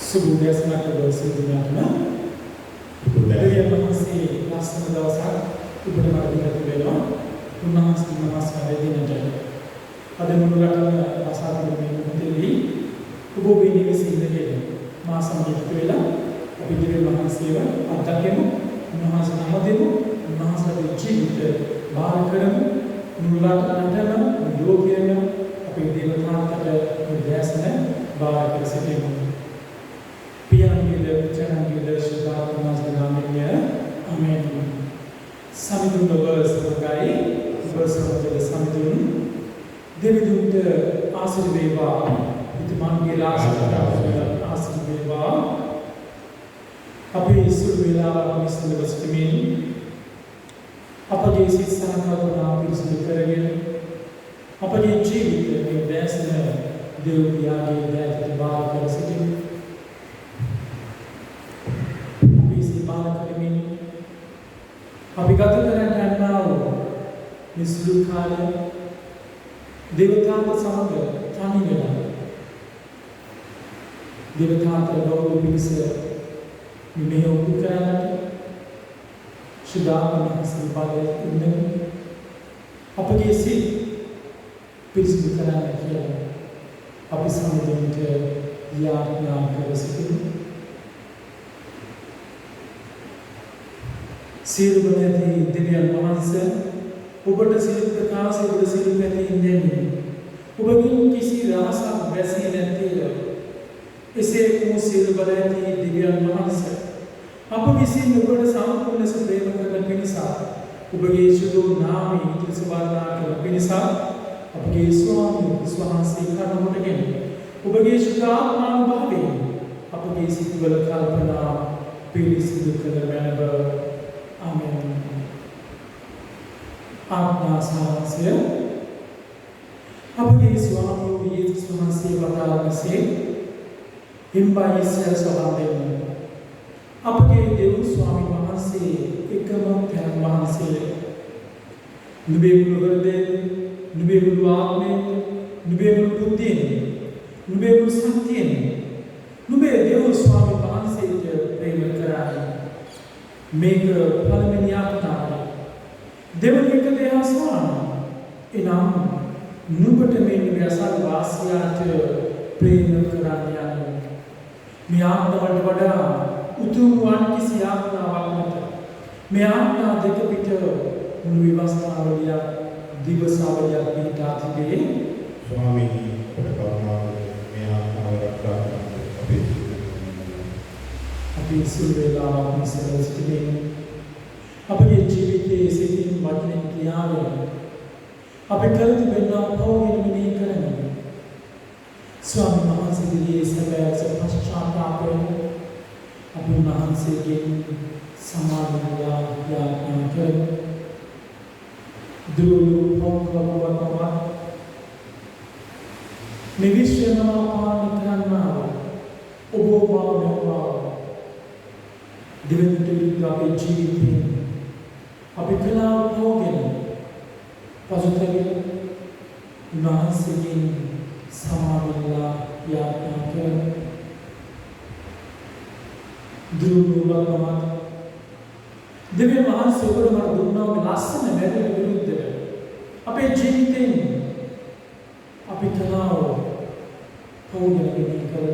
Subuh-biasa berdoa dunia Deviyan Mahasi lastana dawasa ubada margina tibewa unahas namaskar dinata ada menurutkan bahasa Indonesia ubo bini visinda masa mengikuti අපි දිව්‍ය මහන්සියව අත්දැකෙමු උන්වහන්සේ නම දෙමු උන්වහන්සේගේ ජීවිතය බාර කරමු මුලට නටන යෝගියන අපේ දේවතාවට නිදැසන බාර කර සිටිමු පියන්ගිල චරන්ගිල ශුභාත්මස්දනාමිය ආමේන් සමිඳුන් වර්ස් වගයි වර්ස් වල සමිඳුන් දෙවිදුන්ට ආශිර්වාද වේවා ඉතිමන්ගේ ආශිර්වාද වේවා අපේ ඉස්සුල් වේලාවක් මිස්ලව සිටමින් අපගේ සිත සනකවනා පිරිසිදු කරගෙන අපගේ ජීවිතයේ දැසන දේව පියාගේ දැයට බාර කර සිටිමු. අපි සිපාල කරමින් අපි ගත කරන්නා වූ මිස්ලු කාලය දේවතාවුන් සමග තනි වෙලා දේවතාවුන් ගෞරව පිරිස මේ ඔප්පු කරන්නට ශුද්ධාත්ම සංපාදයේ ඉන්න අපගේ සිත් පිරිසිදු කරන්න කියලා අපි සමුදෙන්ට යාඥා කර සිටිමු. සියලු බණදී දෙවියන් වහන්සේ ඔබට සිල් ප්‍රකාශ ඔබ සිල් පැති ඉන්නේ ඔබගෙන් කිසි රහසක් වැසී නැත්තේ එසේ වූ සිල් බණදී දෙවියන් වහන්සේ අප විසින් ඔබට සම්පූර්ණ ලෙස ප්‍රේම කරන පිණිසා ඔබගේ සුදු නාමයේ ඉතිරිසවන්නා කළ පිණිසා අපගේ ස්වාමී වහන්සේ කරුණාවටගෙන ඔබගේ සුදාත්මානුභවයෙන් අපගේ සිත්වල කල්පනා පිළිසිදු කළ මැනව ආමේන්. ආඥා සාංශය අපගේ ස්වාමී යේසුස් වහන්සේ වදාළසේ හිම්බයි සරසවන්දෙන් අපගේ දේව ස්වාමීන් වහන්සේ එකම තැන වහන්සේ නුඹේ මුළු හෘදයෙන් නුඹේ මුළු ආත්මයෙන් නුඹේ මුළු බුද්ධියෙන් නුඹේ මුළු ශක්තියෙන් නුඹේ දේව ස්වාමීන් වහන්සේට ප්‍රේම කරයි. මේක පළවෙනි ආඥාවයි. දෙවැනි එක දෙහසාන එනම් නුඹට මේ නුඹේ අසල් වාසියාට ප්‍රේම කරන්න යන්නේ. මේ ආඥාවට වඩා උතුම් වන් කිසි ආඥාවක් නැත. මේ ආඥා දෙක පිට මුළු විවස්ථාවලිය දිවසාවලිය පිටා තිබේ. ස්වාමීනි අපට කරුණාව මේ ආඥාව රැකගන්න අපේ අපි සිල් වේලාවක් මිසල සිටින්නේ අපගේ ජීවිතයේ සිටින වචන ක්‍රියාවෙන් අපි කළ තිබෙනා පෞද්ගලික මෙහි කරන්නේ ස්වාමීන් වහන්සේගේ සැබෑ පශ්චාත්තාපයෙන් අපි උන්වහන්සේගෙන් සමාධියා යාඥා කරමු. දුරු පොම්කවවවා මේ විශ්වම පාලනය කරන්නා ඔබ බවනවා දෙවියන්ට අපේ ජීවිතේ අපි කලාව පොගෙන පසුතැවිලි උන්වහන්සේගෙන් සමාධියා යාඥා කරමු. දුරුවවවා දෙවියන් වහන්සේ ඔබට මට දුන්නා මේ ලස්සන වැඩේ විරුද්ධව අපේ ජීවිතෙන් අපි කලාව පොගෙන කර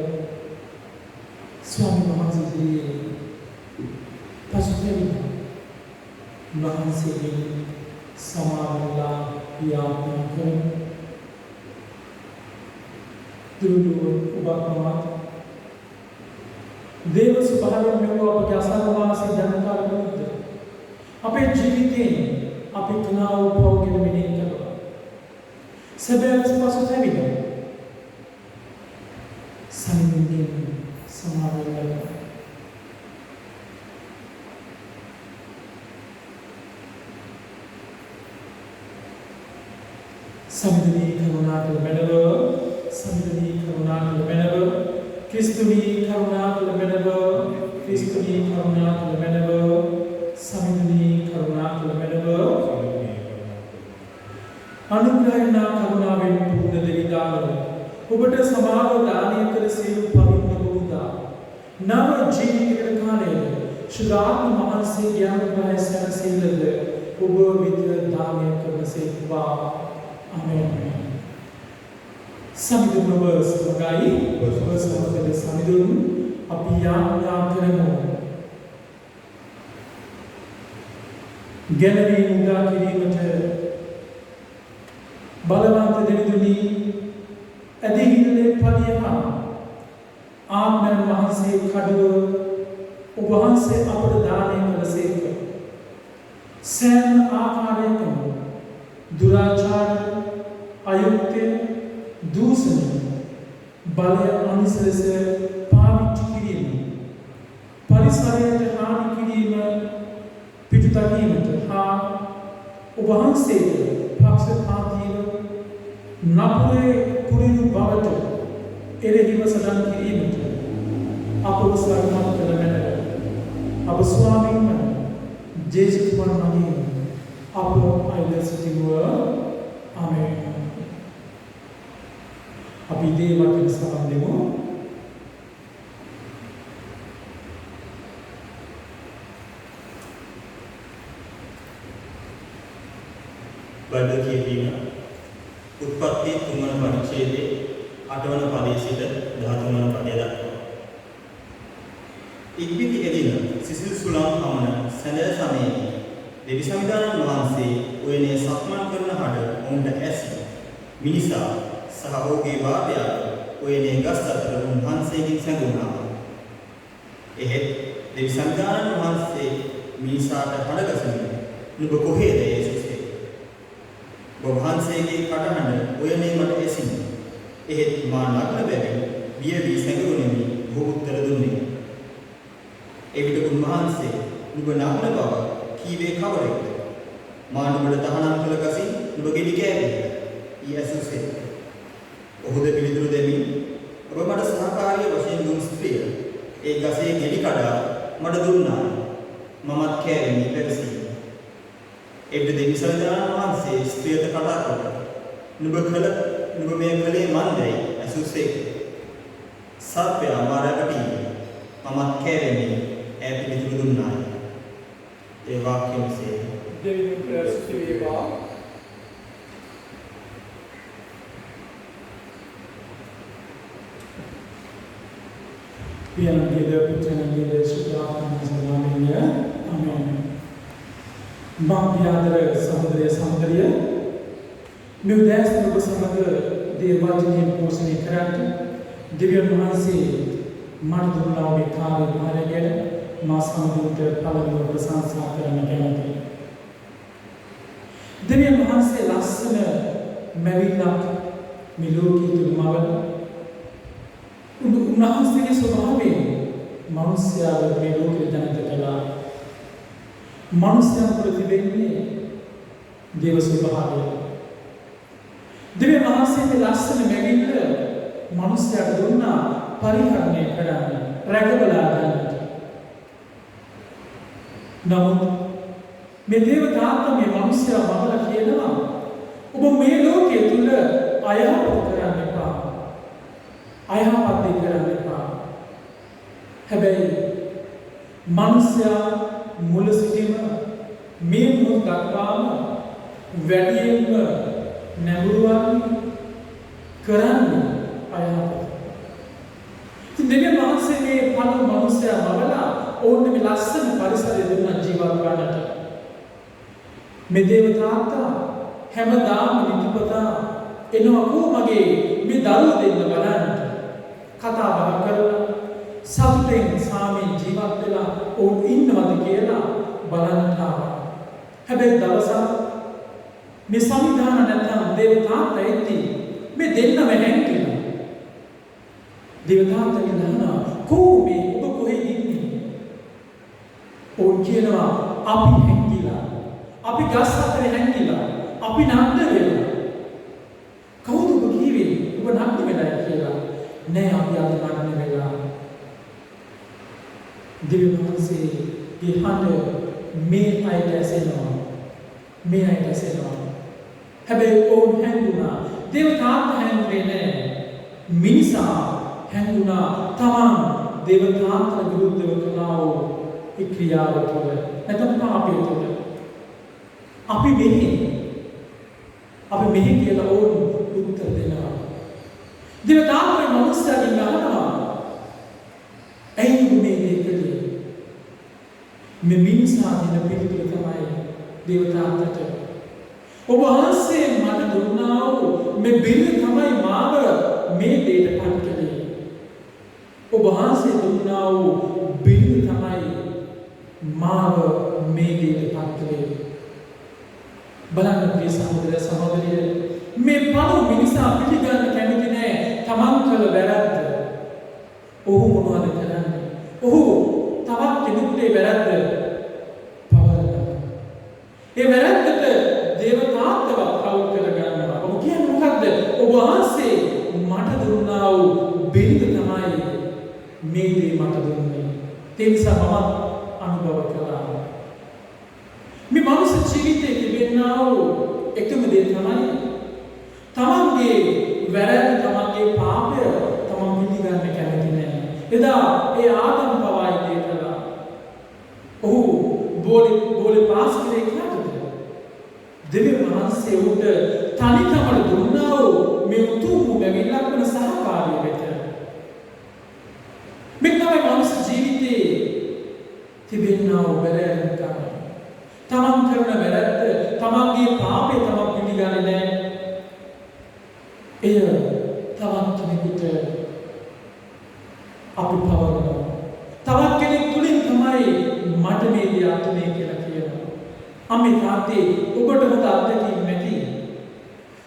ස්වාමීන් වහන්සේගේ පසුතැවිලි වහන්සේගෙන් සමාධියා යාඥා කරමු. දුරුවවවා දේව ස්වභාවයෙන් මෙව අපගේ අසන්නවාසී ජනතාවට විරුද්ධ අපේ ජීවිතයෙන් අපි කලාව පොගෙන මෙනෙහි කරනවා. සැබෑ පසුතැවිලි සම්මිතින් සමාවෙන්න සම්මිතින් කරුණාකර මැනව සම්මිතින් කරුණාකර මැනව Kristuni karunakala menaව Kristuni karunakala menaව සමිඳුනි කරුණාකර මැනව අනුග්‍රහණ කරුණාවෙන් පුරුණ දෙවිදානව ඔබට සමාව දානය කර සියලු පවිත්‍ර වූදා නව ජීවිතයකට කාලයේ ශුද්ධාත්ම මහන්සිය ඥානප්‍රාය සැනසෙල්ලද ඔබ විද දානය කරනසේක්වා. ආමේන්. සමිඳුන් ඔබ සමගයි ඔබ සමගද සමිඳුන් අපි යාඥා කරමු. ගැලවීම උදා කිරීමට බලවන්ත දෙවිඳුනි ඇදහිල්ලේ පලියහා ආත්මයන් වහන්සේ කඩුව ඔබ වහන්සේ අපට දානය කළසේක. සෑම ආකාරයකම දුරාචාර අයුක්තය දූෂණය බලය අනිසලස පාවිච්චි කිරීම පරිසරයට හානි කිරීම පිටුතැවීමට හා ඔබ වහන්සේට පක්ෂපාතීව නපුරේ පුරිදු බවට එරෙහිව සටන් කිරීමට අපව සරණක් කළ මැනව. අප ස්වාමීන් ජේසුස්වන් මගින් අප අයිල සිටිමුව. ආමේන්. අපි දේවත්ව සමන් දෙමු. බයිබල් කියවීම උත්පත්ති 3 වන පරිච්ඡේදයේ 8 වන පදයේ සිට 13 වන පදය දක්වා. ඉක්බිති එදින සිසිල් සුළං පමණ සැඳෑ සමයේදී දෙවි සමිඳානන් වහන්සේ ඔයනේ සක්මන් කරන හඬ ඔවුන්ට ඇසි. මිනිසා සහ ඔහුගේ වාදයා ඔයනේ ගස් අතර උන්වහන්සේගෙන් සැඟුණා. එහෙත් දෙවි සමිඳානන් වහන්සේ මිනිසාට හඬ ගසමින් නුඹ කොහේද යේසුස්? ඔබ වහන්සේගේ කටහඬ ඔයනේ මට ඇසිණි. එහෙත් මා නගන බැවින් බිය වී සැඟවුණෙමි. ඔහු උත්තර දුන්නේ. එවිට උන්වහන්සේ නුඹ නගන බව කීවේ කවරෙක්ද? මා නුඹට තහනම් කළ ගසින් නුඹ ගෙඩි කෑවේද? යේසුස්සේ. ඔහුද පිළිතුරු දෙමින් ඔබ මට සහකාරිය වශයෙන් දුන් ස්ත්‍රිය ඒ ගසේ ගෙඩි කඩා මට දුන්නා. මමත් කෑවෙමි පැවසී. එවිට දෙවි සමිඳානන් වහන්සේ ස්ත්‍රියට කතා කොට නුඹ මේ කලේ මන්දයි ඇසුසේක. සර්පයා මා රැවටීය. මමත් කෑවෙමි. ඈ පිළිතුරු දුන්නාය. ඒ වාක්‍යයන්සේ දෙවියන් ප්‍රසන්න වේවා. පියනගේ පුත්‍රයන්ගේ සුදාපන සමානය. ආමේන්. මාභ්‍යාදර සහෝදරය සහෝදරිය මේ උදෑසන ඔබ සමග දේවවචනයෙන් පෝෂණය කරන්න දෙවියන් වහන්සේ මට දුන්නා මේ කාලය භාරගෙන මා සමගට පළමුව ප්‍රශංසා කරන්න කැමතියි. දෙවියන් වහන්සේ ලස්සන මැවිල්ලක් මේ ලෝකයේ තුල මවන උන්වහන්සේගේ ස්වභාවයෙන් මනුෂ්‍යයාව මේ ලෝකෙට ජනිත කළා. මනුෂ්‍යයන් ප්‍රතිබිම්බේ දේව ස්වභාවය. දෙවියන් වහන්සේගේ ලස්සන මැවිල්ල මනුෂ්‍යයාට දුන්නා පරිහරණය කරන්න, රැකබලා ගන්නට. නමුත් මේ දේව තාත්තා මේ මනුෂ්‍යයා මවලා කියනවා ඔබ මේ ලෝකයේ තුල අයහපත කරන්න එපා. අයහපත් දේ කරන්න එපා. හැබැයි මනුෂ්‍යයා මුල සිටීම මේ මොහොත දක්වාම වැඩියෙන්ම නැඹුරුවන් කරන්නේ අයහපත. ඉතින් දෙවියන් වහන්සේ මේ පළමු මනුස්සයා මවලා ඕන්න මේ ලස්සන පරිසරය දුන්නා ජීවත් වන්නට. මේ දේව තාත්තා හැමදාම නිතිපතා එනවා මගේ මේ දරුවෝ දෙන්න බලන්න. කතා බහ කරලා සතුටෙන් සාමයෙන් ජීවත් වෙලා ඔවුන් ඉන්නවද කියලා බලන්නට ආවා. හැබැයි දවසක් මේ සමිධාන නැත්නම් දේව තාත්තා එද්දී මේ දෙන්නම හැංගිලා. දේව තාත්තාගෙන් අහනවා කොහොමද ඔබ කොහෙද ඉන්නේ? ඔවුන් කියනවා අපි හැංගිලා. අපි ගස් අතරේ හැංගිලා. අපි නඩ වෙලා. කවුද ඔබ කිව්වේ? ඔබ නඩ වෙලා කියලා. නෑ අපි අද නඩ වෙලා. දෙවියන් වහන්සේගේ හඬ මේ අයට ඇසෙනවා. මේ අයට ඇසෙනවා. හැබැයි ඔවුන් හැංගුණා. දේව තාත්තා හැංගුනේ නෑ. මිනිසා හැංගුණා තමන් දේවතාන්තර විරුද්ධව කළා වූ ඒ ක්‍රියාව තුළ නැත්නම් පාපය තුළ අපි මෙහි කියලා ඕන උත්තර දෙනවා. දේවතාන්තරේ මනුස්සයන්ගෙන් අහනවා ඇයි මේ දේ කළේ? මේ මිනිසා දින පිළිතුර තමයි දේවතාන්තරට ඔබ වහන්සේ මට දුන්නා වූ මේ බිරිඳ තමයි මාව මේ දෙයට පත් කළේ. ඔබ වහන්සේ දුන්නා වූ බිරිඳ තමයි මාව මේ දෙයට පත් කළේ. බලන්න ප්‍රිය සහෝදර සහෝදරිය, මේ පළමු මිනිසා පිළිගන්න කැමති නෑ තමන් කළ වැරද්ද. ඔහු මොනවද කරන්නේ? ඔහු තවත් කෙනෙකුගේ වැරද්ද පවරනවා. ඒ වැරද්දට දේවතාත්ව කවුල් කරගන්නවා. ඔබ කියන්නේ මොකද්ද? ඔබ වහන්සේ මට දුන්නා වූ බිරිඳ තමයි මේ දේ මට දුන්නේ. ඒ නිසා මම අනුභව කළා. මේ මනුස්ස ජීවිතයේ තිබෙනා වූ එකම දේ තමයි තමන්ගේ වැරැද්ද, තමන්ගේ පාපය තමන් පිළිගන්න කැමති නැහැ. එදා ඒ ආදම් පවා ඒ කළා. ඔහු බෝලේ පාස් කරේ කාටද? දෙවියන් වහන්සේ උට තනිකමල දුන්නා වූ මේ උතුම් බැවිලක් වන සහකාරිය වෙත. මේ තමයි මනුස්ස ජීවිතයේ තිබෙනා වූ වැරැද්දකම. තමන් කරන වැරැද්ද, තමන්ගේ පාපය තමන් පිළිගන්නේ නැහැ. එය තවත් කෙනෙකුට අපි පවරනවා. තවත් කෙනෙක් තුලින් තමයි මට මේ දේ අත්නේ කියලා කියනවා. අම්මේ තාත්තේ ඔබට හොඳ අත්දැකීම් නැති.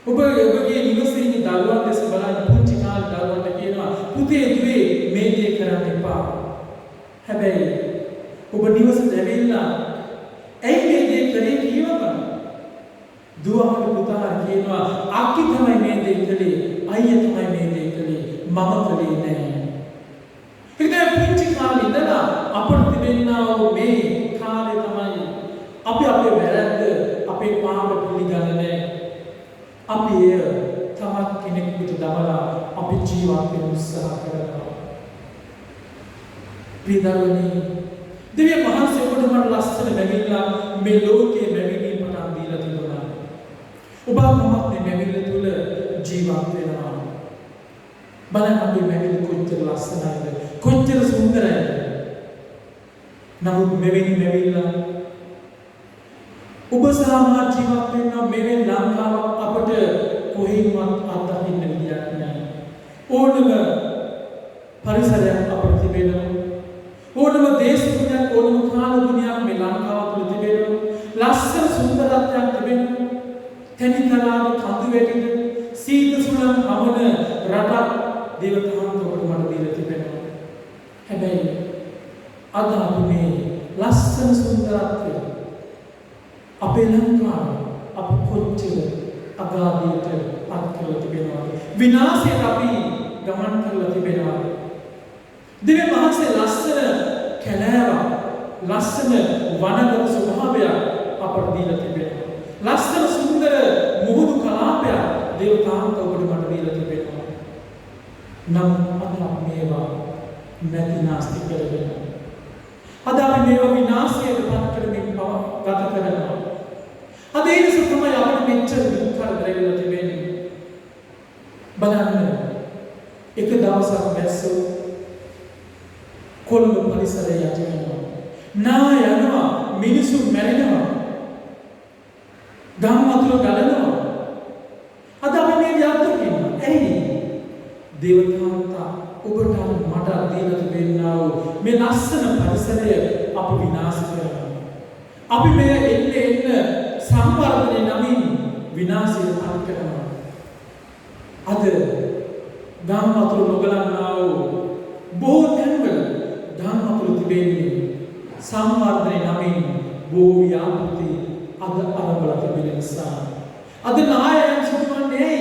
ඔබගේ නිවසේ ඉන්න දරුවන් දැස බලන පුංචි කාලේ දරුවන්ට කියනවා පුතේ දුවේ මේ දේ කරන්න එපා. හැබැයි ඔබ නිවසට ඇවිල්ලා ඇයි මේ දේ කරේ කියවම දුවහට පුතා කියනවා අක්කි තමයි මේ දේ කළේ, අයියා තමයි මේ දේ කළේ, මම කළේ නැහැ. ඒක පුංචි කාලේ ඉඳලා අපට තිබෙනා වූ මේ කාලේ තමයි අපි අපේ වැරද්ද, අපේ පාප පිළිගන්නේ නැහැ. අපි එය තවත් කෙනෙකුට දමලා අපි ජීවත් වෙන්න උත්සාහ කරනවා. ප්‍රියදරුවනි, දෙවියන් වහන්සේ ඔබට මට ලස්සන මැවිල්ලා මේ ලෝකයේ මැවිලි පටන් දීලා තිබුණා. ඔබ මමත් මේ මැවිල්ල තුල ජීවත් වෙනවා. බලන්න අපේ මැවිල්ල කොච්චර ලස්සනයිද, කොච්චර සුන්දරයිද. නමුත් මෙවැනි මැවිල්ල ඔබ සාමා ජීවත් වෙන මෙවැනි ලංකාවක් අපට කොහෙන්වත් අත්දකින්න විදියක් නැහැ. ඕනම පරිසරයක් අපට තිබෙනවා. ඕනම දේශගුණයක්, ඕනම කාල ගුණයක් මේ ලංකාව තුළ තිබෙනවා. ලස්සන සුන්දරත්වයක් තිබෙනවා. තනිතලාව කඳු වැටිද සීත සුළං හමන රටක් දේවතාවන්ට ඔබට මට දීලා තිබෙනවා. හැබැයි අද අපි මේ ලස්සන සුන්දරත්වය අපේ ලංකාව අප කොච්චර අගාධයට පත් කරලා තිබෙනවද? විනාශයට අපි ගමන් කරලා තිබෙනවද? දෙවියන් වහන්සේ ලස්සන කැලෑවක්, ලස්සන වනගත ස්වභාවයක් අපට දීලා තිබෙනවා. ලස්සන සුන්දර මුහුදු කලාපයක් දේවතාවන්ට ඔබට මට දීලා තිබෙනවා. නම් අද අපි මේවා නැති නාස්ති කරගෙන අද අපි මේවා විනාශයට පත් කරමින් ගත කරනවා. අද ඒ නිසා තමයි අපිට මෙච්චර දුක් කරදරවල තිබෙන්නේ. බලන්න, එක දවසක් බැස්සෝ කොළඹ පරිසරය යට වෙනවා. නා යනවා, මිනිසුන් මැරෙනවා, ගම් වතුර ගලනවා. අද අපි මේ යද්දකින්න ඇයි? දේවතාවන්ට ඔබට මට දීලා තිබෙනා වූ මේ ලස්සන පරිසරය අපි විනාශ කරනවා. අපි මේ එන්න සම්වර්ධනයේ නමින් විනාශයට පත් කරනවා. අද ගම් වතුර නොගලන්නා වූ බොහෝ තැන්වල ගම් වතුර තිබෙන්නේ සම්වර්ධනයේ නමින් බොහෝ ව්‍යාපෘති අද ආරම්භලා තිබෙන නිසා. අද නායකයන් සිදුවන්නේ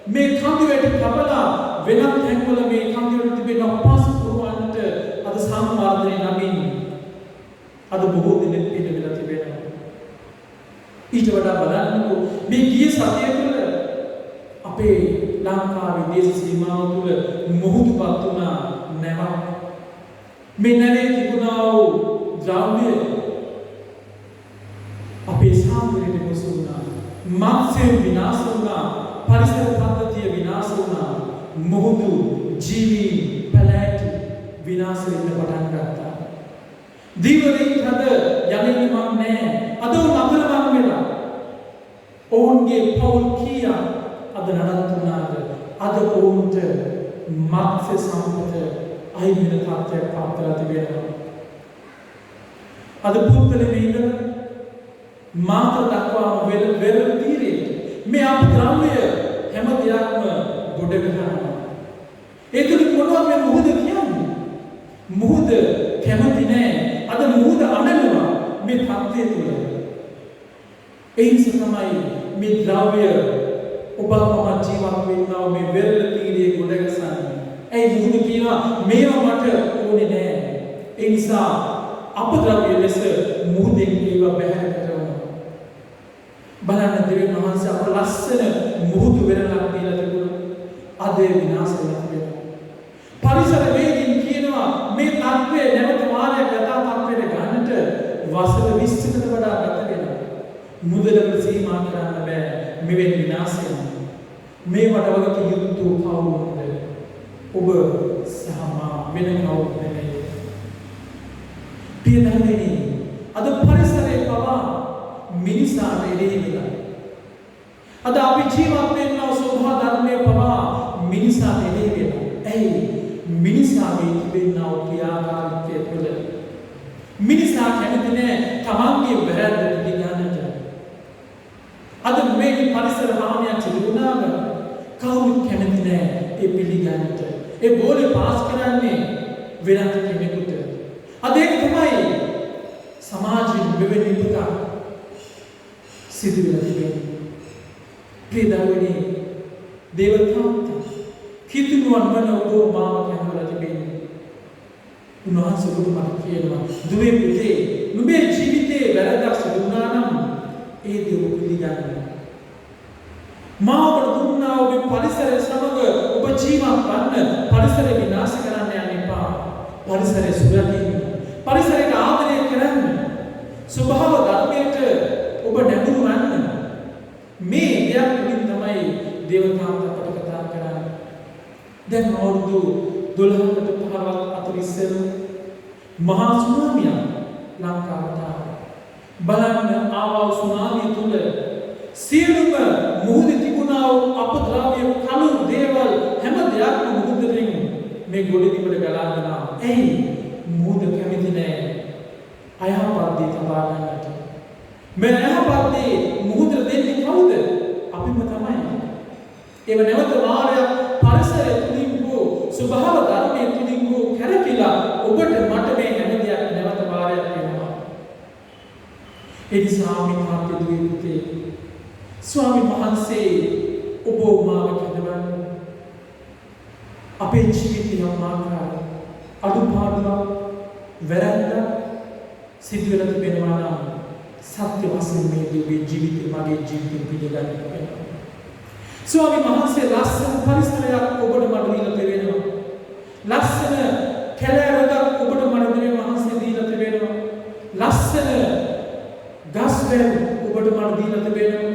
මේ කඳු වැටි කපලා වෙනත් තැන්වල මේ කඳු වැටි තිබෙන අපහසු පුරවන්නට අද සම්වර්ධනයේ නමින් අද බොහෝ දෙනෙක් පිට වෙලා තිබෙනවා. ඊට වඩා බලන්නකෝ මේ ගිය සතිය තුළ අපේ ලංකාවේ දේශ සීමාව තුළ මුහුදුපත් වුණා නැවක් මේ නැවේ තිබුණා වූ ද්‍රව්‍ය අපේ සාගරයට ගොස් වුණා. මත්ස්‍ය විනාශ වුණා. පරිසර පද්ධතිය විනාශ වුණා. මුහුදු ජීවීන් පැලෑටි විනාශ වෙන්න පටන් ගත්තා. දීවලින් හද යන්නේ මම නෑ. අද නතරමං වෙලා. ඔවුන්ගේ පෞල් කීයක් අද නඩත්තුනාද? අද ඔවුන්ට මත්ස්‍ය සම්පත අහිමි වෙන තත්ත්වයක් පත්වලා තිබෙනවා. අද පුත්තලේ ඉඳලා මාතර දක්වාම වෙරළ තීරයේ මේ අපද්‍රව්‍ය හැම දෙයක්ම ගොඩ ගන්නවා. ඒකද මොනවද මේ මුහුද කියන්නේ? මුහුද කැමති නෑ. අද මුහුද අඬනවා මේ තත්ත්වය තුළ. ඒ නිසා තමයි මේ ද්‍රව්‍ය ඔබම ජීවත් වෙන්නා මේ වෙරළ තීරයේ ගොඩ ගසන්නේ. ඒ මුහුද කියනවා මේවා මට ඕනේ නෑ. ඒ නිසා අපද්‍රව්‍ය ලෙස මුහුදෙන් ඒවා බැහැර කරනවා. බලන්න දෙවියන් වහන්සේ අප ලස්සන මුහුදු වෙරළක් දීලා තිබුණා. අද විනාශ වෙලා තියෙනවා. පරිසර වේදින් කියනවා මේ තත්ත්වය නැවත වාරයක් යථා තත්ත්වයට ගන්නට වසර 20කට වඩා ගත වෙනවා. මුදලට සීමා කරන්න බෑ. මෙවැනි විනාශය. මේ වඩවගත යුතු කවුරුද? ඔබ සහ මා වෙන කවුරුත් නෙමෙයි. පියදන්නේ අද පරිසරයේ පවා මිනිසාට එළෙහිලා. අද අපි ජීවත් වෙනා සෝභා ධර්මයේ පවා මිනිසාට එළෙහිලා. ඇයි? මිනිසාගේ තිබෙනා ක්‍රියාකාරීත්වය තුළ මිනිසා කැමති නෑ තමන්ගේ වැරද්ද පිළිගන්නට. අද මේ පරිසර හානියක් සිදු වුණාම කවුරුත් කැමති නෑ ඒ පිළිගන්නට. ඒ බෝලේ පාස් කරන්නේ වෙනත් කෙනෙකුට. අද ඒක තමයි සමාජයේ මෙවැනි පුතක් සිදු වෙලා තිබෙන්නේ. ප්‍රියදරුවනි, දේවතාවුන් කිතුනුවන් වන ඔබ මාව කැඳවලා තිබෙන්නේ. උන්වහන්සේ ඔබට මට කියනවා දුවේ පුතේ නුඹේ ජීවිතේ වැරදක් සිදු වුණා නම් ඒ දේ ඔබ පිළිගන්න. මා ඔබට දුන්නා ඔබේ පරිසරය සමග ඔබ ජීවත් වන්න. පරිසරය විනාශ කරන්න යන්න එපා. පරිසරය සුරකින්න. පරිසරයට ආදරය කරන්න. ස්වභාව ධර්මයට ඔබ නැඹුරු වන්න. මේ දෙයක් තුළින් තමයි දේවතාවුන් අපට කතා කරන්නේ. දැන් අවුරුදු 12කට 15ක් අතර ඉස්සෙල් මහා සුනාමියක් ලංකාවට ආවා. බලන්න ආවා සුනාමිය තුළ සියලුම මුහුදේ තිබුණා වූ අපද්‍රව්‍ය කණු දේවල් හැම දෙයක්ම මුහුදෙන් මේ ගොඩදිවට ගලාගෙන ආවා. එයි මුහුද කැමති නෑ අයහපත් දේ තබා ගන්නට. මේ අයහපත් දේ මුහුද දෙන්නේ කවුද? අපිම තමයි. ඒව නැවත වාරයක් පරිසරය තුලින් වූ ස්වභාව ධර්මයේ තුලින් වූ කරකිලා ඔබට මට මේ හැම දෙයක් නැවත වාරයක් වෙනවා. ඒ නිසා මේ මාත්‍ය දුවේ පුතේ ස්වාමීන් වහන්සේ ඔබ මාව කැඳවන්න. අපේ ජීවිතය මාකාර අඩුපාඩුවක් වැරැද්දක් සිදු වෙලා තිබෙනවා නම් සත්‍ය වශයෙන් මේ ඔබේ ජීවිතය මගේ ජීවිතය පිළිගන්න වෙනවා. ස්වාමීන් වහන්සේ ලස්සන පරිසරයක් ඔබට මට දීලා තිබෙනවා. ලස්සන කැලෑවක ඔබට මට දෙවියන් වහන්සේ දීලා තිබෙනවා. ලස්සන ගස්වැල් ඔබට මට දීලා තිබෙනවා.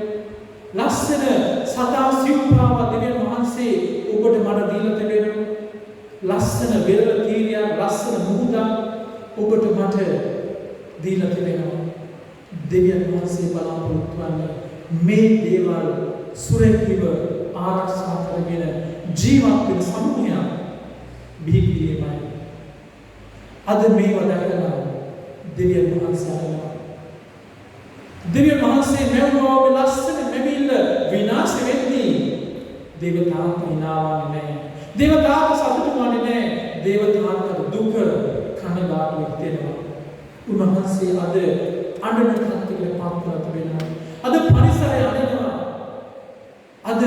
ලස්සන සතා සිව්පාව දෙවියන් වහන්සේ ඔබට මට දීලා තිබෙනවා. ලස්සන වෙරළ තීරයක් ලස්සන මුහුදක් ඔබට මට දීලා තිබෙනවා. දෙවියන් වහන්සේ බලාපොරොත්තු වන්නේ මේ දේවල් සුරැකීම ආරක්ෂා කරගෙන ජීවත් වෙන සමූහයක් බිහි කිරීමයි. අද මේව දැකලා දෙවියන් වහන්සේ අරනවා. දෙවියන් වහන්සේ මෙවුවා ලස්සන මෙමිල්ල විනාශ වෙද්දී දේවතාවුන් හිනාවන්නේ නැහැ. දේවතාවුන් සතුටු වන්නේ නැහැ. දේවතාවුන්ට දුක කනගාටුවක් දෙනවා. උන්වහන්සේ අද අඬන කන්තිකේ පාත්‍රාත වෙනවා. අද පරිසරය අඬනවා. අද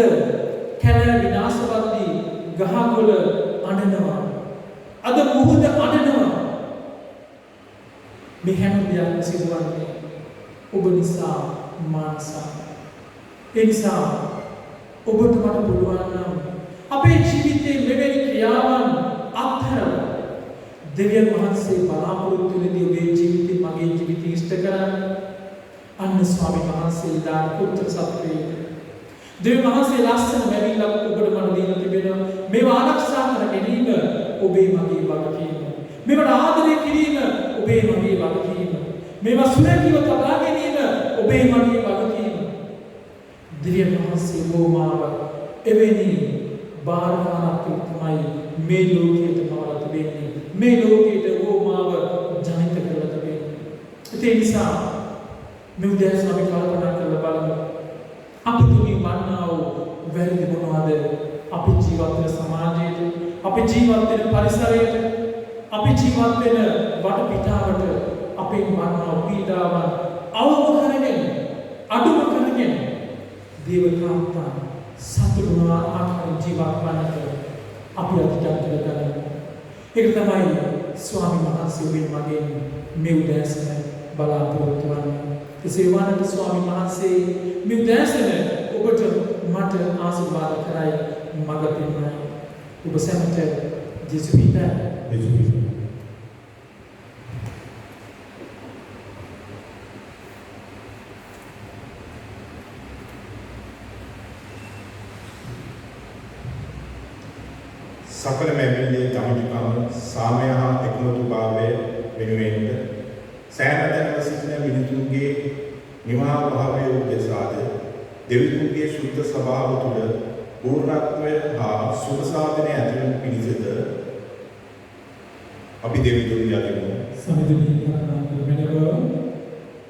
කැලෑ විනාශවත්දී ගහකොළ අඬනවා. අද මුහුද අඬනවා. මේ හැම දෙයක්ම සිදුවන්නේ ඔබ නිසා මා නිසා. ඒ නිසා ඔබට මට පුළුවන් නම් අපේ ජීවිතයේ මෙවැනි ක්‍රියාවන් අත්හැරලා දෙවියන් වහන්සේ බලාපොරොත්තු වෙන්නේ ඔබේ ජීවිතේ මගේ ජීවිතේ ඉෂ්ට කරන්න. අන්න ස්වාමීන් වහන්සේ දාන පුත්‍ර සත්වයේ දෙවියන් වහන්සේ ලස්සන මැවිල්ලක් ඔබට මට දීලා තිබෙනවා. මේවා ආරක්ෂා කර ගැනීම ඔබේ මගේ වගකීම. මේවට ආදරය කිරීම ඔබේ මගේ වගකීම. මේවා සුරැකීම තබා ගැනීම ඔබේ මගේ වගකීම. දෙවියන් වහන්සේ ඕමාව එවැනි බාරකාරක් තමයි මේ ලෝකයට මවලා තිබෙන්නේ. මේ ලෝකයට ඕමාව ජනිත කරලා තිබෙන්නේ. ඒ නිසා මේ උදෑසන අපි කල්පනා කරලා බලමු. අපි තුමි වන්නා වූ වැරදි මොනවාද? අපි ජීවත් වෙන සමාජයේ, අපි ජීවත් වෙන පරිසරයේ, අපි ජීවත් වෙන වටපිටාවට අපේ වන්නා වූ පීඩාවන් අවම කරගෙන, අඩුම කරගෙන දේවකාන්තා සතුටුන ආකාර ජීවත් වන්නට අපි අධිකම් කරගන්න. ඒක තමයි ස්වාමීන් වහන්සේ ඔබෙන් මගෙන් මේ උදෑසන බලාපොරොත්තු වන්නේ. එසේ වන්නට ස්වාමීන් වහන්සේ මේ උදෑසන ඔබට මට ආශිර්වාද කරයි මඟ පෙන්වයි. ඔබ සැමට ජේසුස් පිතා සකල මැවිල්ලේ තමතුකම සාමය හා එකමුතු භාවය වෙනුවෙන් සෑම තැනක සිටින මිනිසුන්ගේ නිවා භාවය උදෙසාද දෙවිතුන්ගේ ශුද්ධ ස්වභාව තුළ පූර්ණත්වය හා සුභ සාධනය ඇතිවන පිණිසද අපි දෙවිතුන් යදිමු.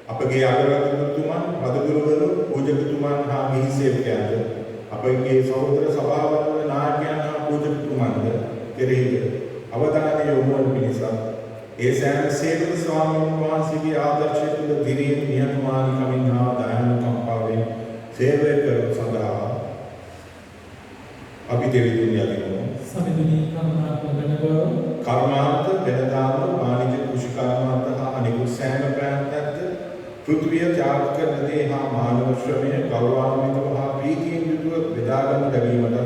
අපගේ අගරාධිපතිතුමන්, රදගුරුවරු, පූජකතුමන් හා ගිහි සේවකයන්ද අපගේ සහෝදර සභාවවල නායකයන් හා පූජකතුමන්ද කෙරෙහි අවධානය යොමු වන පිණිස ඒ සෑම සේවක ස්වාමීන් වහන්සේගේ ආදර්ශය තුළ දිරියෙන් නිහතමානීකමින් හා දයානුකම්පාවෙන් සේවය කරන සඳහා අපි දෙවිතුන් යදිමු. සමිඳුනි කර්මාන්ත, වෙනදාම, වාණිජ කෘෂිකර්මාන්ත හා අනෙකුත් සෑම ප්‍රාන්තයන්ද පෘථිවිය ත්‍යාග කරන දේ හා මානව ශ්‍රමය ගෞරවාන්විතව හා ප්‍රීතියෙන් යුතුව බෙදාගනු ලැබීමට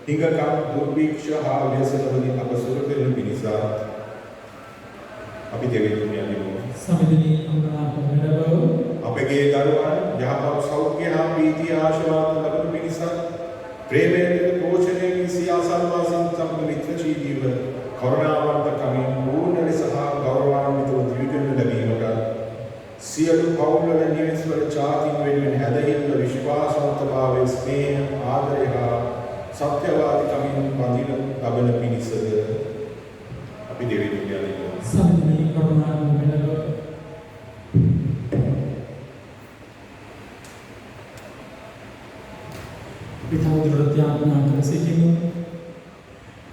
හිඟකම්, දුර්භික්ෂ හා ව්‍යසනවලින් අප සුර කරන පිණිස අපි දෙවිතුන් යදිමු. සමිඳුනි අපගේ දරුවන් යහපත් සෞඛ්‍ය හා ප්‍රීතිය ආශිර්වාද ලබන පිණිස ප්‍රේමයෙන් පෝෂණය වී සියාසල්වාසීන් සමග මිත්‍රශීලීව කරුණාවන්ත කමින් පූර්ණ ලෙස හා ගෞරවාන්විතව ජීවිතය ලැබීමට සියලු පවුල්වල නිවෙස්වල ජාතීන් වෙනුවෙන් හැදහිල්ල විශ්වාසවන්තභාවය, ස්නේහ, ආදරය හා සත්‍යවාදී කමින් වඳින ලබන පිණිසද අපි දෙවිතුන් යදිමු. සමිඳුනි කරුණාවෙන් විතවදුරට යාඥා කර සිටිමු.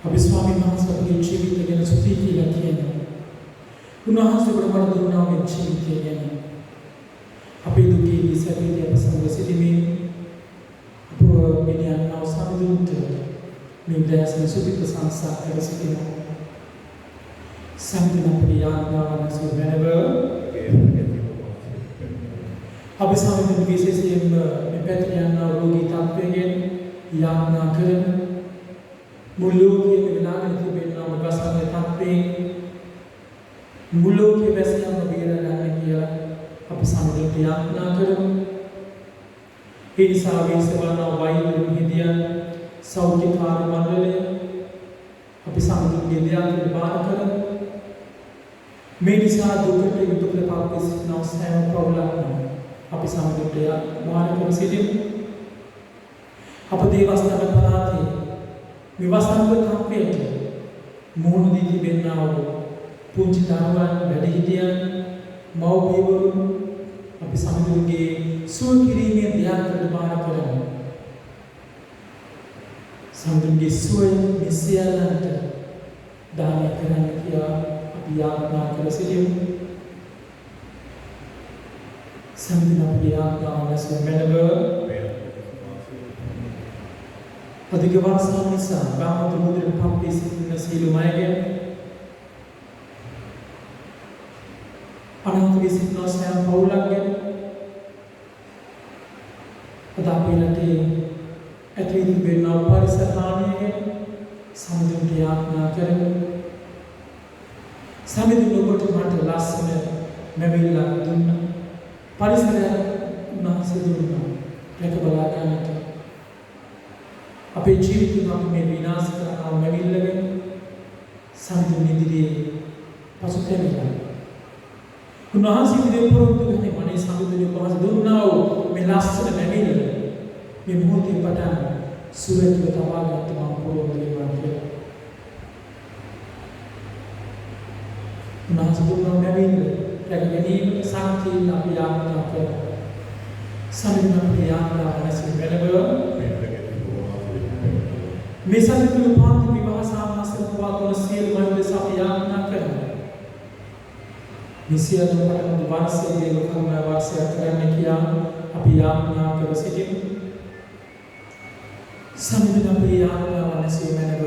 අපි ස්වාමීන් වහන්සේගේ ජීවිතය ගැන ස්තුති කියලා කියනවා. උන්වහන්සේ අපට දුන්නා මේ ජීවිතය ගැන. අපේ දුකේ සැපේදී අප සමග සිටිමින් අප මිනියන් අවසන්දුන්ට මේ දැසන සුපිත සංසාර කර සිටිනවා. සම්පූර්ණ අපේ යාඥාවන් සුවැනව අපි සමග විශේෂයෙන්ම මේ පැත්තට යන රෝගී තත්ත්වයෙන් යාඥා කරන මුළු ලෝකයේ වෙලාගෙන තිබෙනා මගසන්නේ තත්ත්වයෙන් මුළු ලෝකයේ වැසියන්ව බේර ගන්න කියලා අපි සමග යාඥා කරමු. ඒ නිසා විශ්වවන වෛද්‍ය හිදියන් සෞඛ්‍ය කාර්ය මණ්ඩලය අපි සමග දෙවියන්ට බාර කරමු. මේ නිසා දුකට විදුලට පාපස් නවසෑම ප්‍රබලම් අපි සමගට බාර කර සිටිමු. අප දේවස්ථාන පළාතේ විවස්ථාන කම්පයට මුහුණ දී තිබෙනා වූ පුංචි දරුවන්, වැඩිහිටියන්, මව්පියවරුන් අපි සමගගේ සුව කිරීමේ ධ්‍යානකට බාර කරමු. සමගගේ සුවය මෙසියලන්ට දානය කරන්න කියලා අපි යාඥා කර සිටිමු. සම්පූර්ණ යාඥාවස මෙලව අධික වර්ෂාව නිසා බාහත මුද්‍රක පම්පේ සිටින සීලු මයගෙන් අනන්ත විසිටන සෑම පවුලක්ගෙන් අද අපේ රටේ ඇති වෙන පරිසර හානියෙන් සමුදුන්ට යාඥා කරමු. සමිඳුන් ඔබට මට ලස්සන මැවිල්ලක් දුන්නා. පරිසරයක් උන්වහන්සේ දුන්නා. රැක බලා ගන්නට. අපේ ජීවිතේ අපි මේ විනාශ කරන මැවිල්ලගෙන සමිඳුන් ඉදිරියේ පසුතැවිලා. උන්වහන්සේ ඉදිරියේ පොරොන්දු වෙන්නේ මනේ සමිඳුන් ඔබවහන්සේ දුන්නා වූ මේ ලස්සන මැවිල්ල මේ මොහොතේ පටන් සුරකිව තබා ගන්න මම පොරොන්දු වෙනවා කියලා. උන්වහන්සේ දුන්නා මැවිල්ල රැක ගැනීමට ශක්තිය අපි යාඥා කරනවා. සමිඳුන් අපි යාඥා නැසී වෙනව මේ සමිඳුන් පාන්ති විවාහ සාමාසන පවත්වන සියලු මනුස්ස අපි යාඥා කරනවා. නිසියන පටන් වර්ෂයේ ලෝකම වර්ෂය කරන්න කියා අපි යාඥා කර සිටිමු. සමිඳුන් අපි යාඥා නැසී වෙනව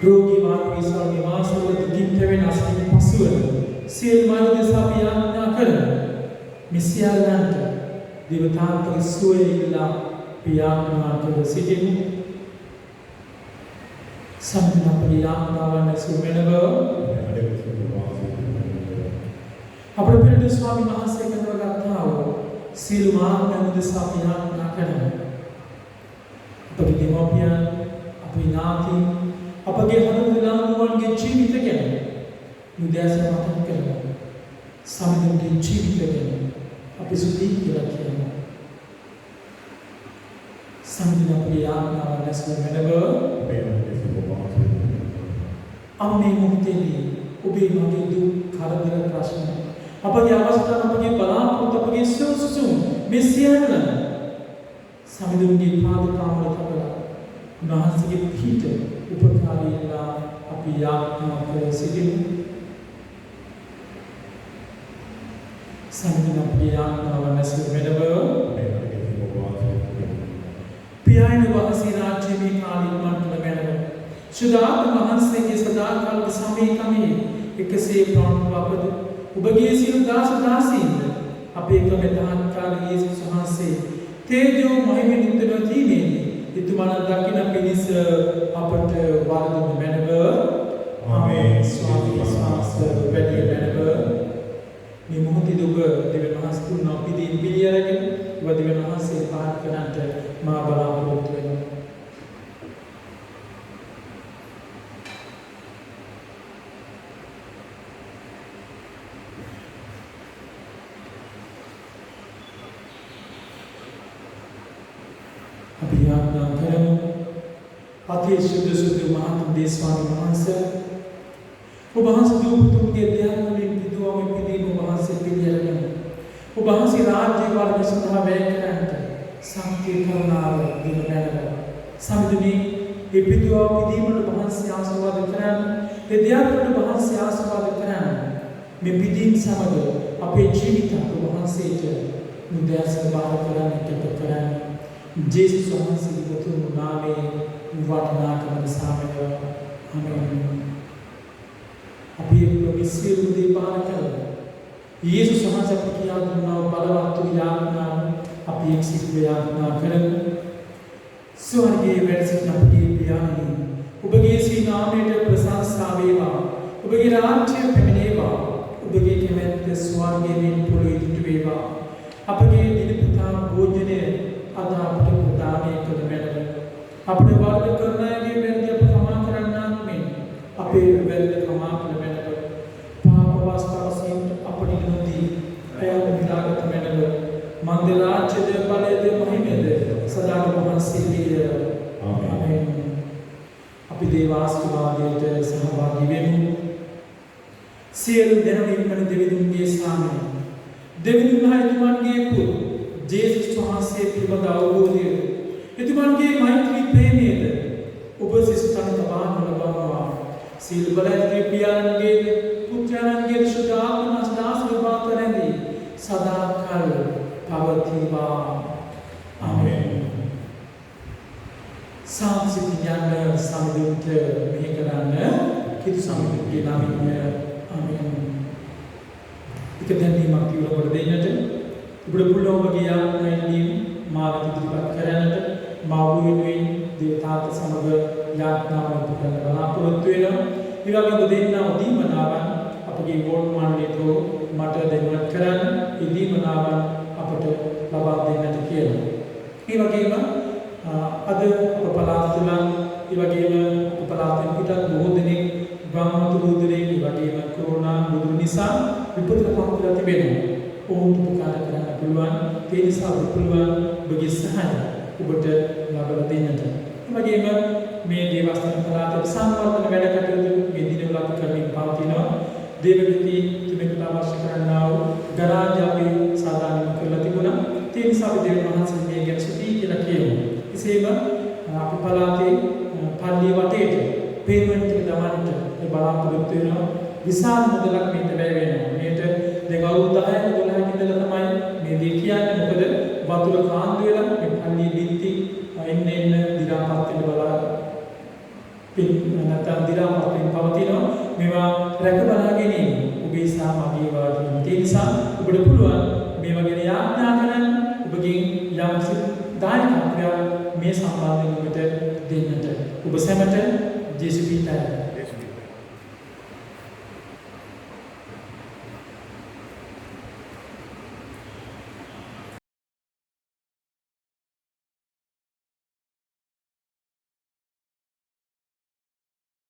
රෝගී වාගේ සල්ගේ වාසවල දුකින් පෙවෙන අස්මින් පසුව සියලු මනුස්ස අපි යාඥා කරනවා. මිසියාලන්ට දිවතාන්තක සුවේලා පියාඥා කර සිටිමු. සම්පූර්ණ පියාඥාවන් සුමෙනව අපේ පිළිතුරු ස්වාමීන් වහන්සේ කරවගත්තා වූ සීල මාර්ගයන් දෙසා පියාඥා කරනවා. අපේ දෙමෝපියන් අපේ ඥාතීන් අපගේ හමුදානුවන්ගේ ජීවිත ගැන උදෑසන මතක් කරනවා. සමිඳුන්ගේ ජීවිත ගැන අපි සුදී කියලා කියනවා. සමිඳුන් අපේ යාඥාව නැසු වෙනව අම්මේ මුක්තිදී ඔබේ මගේ දුක් කරදර ප්‍රශ්න අපගේ අවස්ථාව අපගේ බලාපොරොත්තු අපගේ සුසුම් මේ සියල්ල සමිඳුන්ගේ පාද කාමර තබලා උන්වහන්සේගේ පිහිට උපකාරීලා අපි යාඥා කර සිටිමු. සමිඳුන් අපේ යාඥාව නැසු වෙනව පියාණන් වහන්සේ රාජ්‍යමේ කාලීන මණ්ඩල මැනව සුදාත් වහන්සේගේ සදාකාලික සමීකමේ එකසේ ප්‍රාණවපද ඔබගේ සියලු දාස දාසීන් අපේ කමෙතහත්කාරී යේසුස් වහන්සේ තේජෝ මහිමෙන් නිත්‍යව තීමේදී ඊතුමන දකින්න පිණිස අපට වර්ධන මැනව ආමේන්. ස්වාමී වහන්සේ වැඩි මැනව මේ මොහොතේ ඔබ දෙවියන් වහන්සේ තුන් අපිදී පිළියරගෙන ඔබ දෙවියන් වහන්සේ පාත් කරන්නට මා බලාපොරොත්තු වෙනවා. අපි යාඥා කරමු. අති සුදුසු මහත් දේශපාලන වහන්සේ ඔබ වහන්සේ දුපුතුන්ගේ ධ්‍යානවලින් පිදුවම පිළිම ඔබ වහන්සේ පිළියරගෙන ඔබ වහන්සේ රාජ්‍ය වර්ග සඳහා වැය කරන්නට ශක්තිය කරුණාව දෙන බැලව සමිඳුනි මේ පිදුව පිළිමවල ඔබ වහන්සේ ආශිර්වාද කරන්න ඒ ධ්‍යානවල ඔබ වහන්සේ ආශිර්වාද කරන්න මේ පිළිම සමග අපේ ජීවිත ඔබ වහන්සේට මුදෑසන බාර කරන්නට කරන්න ජේසුස් වහන්සේගේ උතුම් නාමයේ වටිනාකම සාමය ආමේන්. අපි ප්‍රමිසිරු දීපාන කරමු. යේසුස් වහන්සේ අපට කියා දුන්නා බලවත් යාඥාව අපි එක්සිත යාඥා කරමු. ස්වර්ගයේ වැඩ සිටින අපගේ පියාණනි ඔබගේ ශ්‍රී නාමයට ප්‍රශංසා වේවා. ඔබගේ රාජ්‍යය පැමිණේවා. ඔබගේ කැමැත්ත ස්වර්ගයේ මෙන් පොළොවේ ඉදිරි වේවා. අපගේ දිනපතා භෝජනය අද අපට ප්‍රදානය කළ මැනව අපට වර්ධ කරන අයගේ වැරදි අප කමා කරන්නාක් මෙන් අපේ වැරදි කමා කළ මැනව පාප අවස්ථාවසින් අපට නොදී අයව විලාගත මැනව මන්ද රාජ්‍යද බලයද මහිමද සදාක වහන්සේගේ ආමේන්. අපි දේව ආශිර්වාදයට සහභාගී වෙමු. සියලු දෙවියන්ගේ දෙවිඳුන්ගේ සාමය දෙවිඳුන් හයතුමන්ගේ පුත් ජේසුස් වහන්සේ පිළිබඳ අවබෝධය එතුමන්ගේ මෛත්‍රී ප්‍රේමයද ඔබ සිස්තන තබාන ලබනවා. සීල බලයන්ගේ පියාණන්ගේ පුත්‍රයන්ගේ සුද්ධ ආත්ම ආශිර්වාද කරන්නේ සදාකල් පවතිවා. ආමේන්. සාන්සිත ඥාන සමිඳුන්ට මෙහි කරන්න කිතු සමිඳුන්ගේ නාමයෙන් ආමේන්. එක දැනීමක් කිව්වොත් දෙන්නට ඔබට පුළුවන් ඔබගේ යාඥාවෙන් මාව ඉදිරිපත් කරන්නට මා වූ වෙනුවෙන් දේවතාවත් සමග යාඥාවක් කරන්න බලාපොරොත්තු වෙනවා. ඊළඟ ඔබ දෙන්නා දීමනාවන් අපගේ වෝඩ් මණ්ඩලයට මට දෙන්නත් කරන්න ඒ දීමනාවන් අපට ලබා දෙන්නට කියලා. ඒ වගේම අද අප පළාත තුළ ඒ වගේම අප පළාතෙන් පිටත් බොහෝ දෙනෙක් ගම්මතුරුදරේ ඒ වගේම කොරෝනා මුදුන් නිසා විපතට පත් වෙලා තිබෙනවා. ඔවුන්ට උපකාර කරන්න පුළුවන්. ඒ නිසා ඔබ පුළුවන් ඔබගේ සහාය ඔබට ලබා දෙන්නට. ඒ වගේම මේ දේවස්ථාන පළාතේ සංවර්ධන වැඩ කටයුතු මේ දිනවල අපි කරමින් පවතිනවා. දේවගති තුනකට අවශ්‍ය කරන්නා වූ ගරාජ් අපි සාධාරණ කරලා තිබුණා. ඒ නිසා අපි දෙවියන් වහන්සේ මේ ගැන සුදී කියලා කියමු. එසේම අපි පළාතේ පල්ලිය වටේට පේමන්ට් එක දමන්නට මේ බලාපොරොත්තු වෙනවා. විශාල මුදලක් මේකට වැය වෙනවා. මේකට දැන් අවුරුදු 10ක 12ක ඉඳලා තමයි මේ දේ කියන්නේ. මොකද වතුර කාන්දු වෙලා මේ පල්ලියේ බිත්ති එන්න දිරාපත් වෙන බලා නැත්නම් දිරාපත් වෙන පවතිනවා. මේවා රැක බලා ගැනීම ඔබේ සාමගිය වාදින්. ඒ නිසා ඔබට පුළුවන් මේ වගේ යාඥා කරන්න ඔබගෙන් යම් දායකත්වයක් මේ සම්බන්ධයෙන් ඔබට දෙන්නට. ඔබ සැමට ජේසුස් පිටාය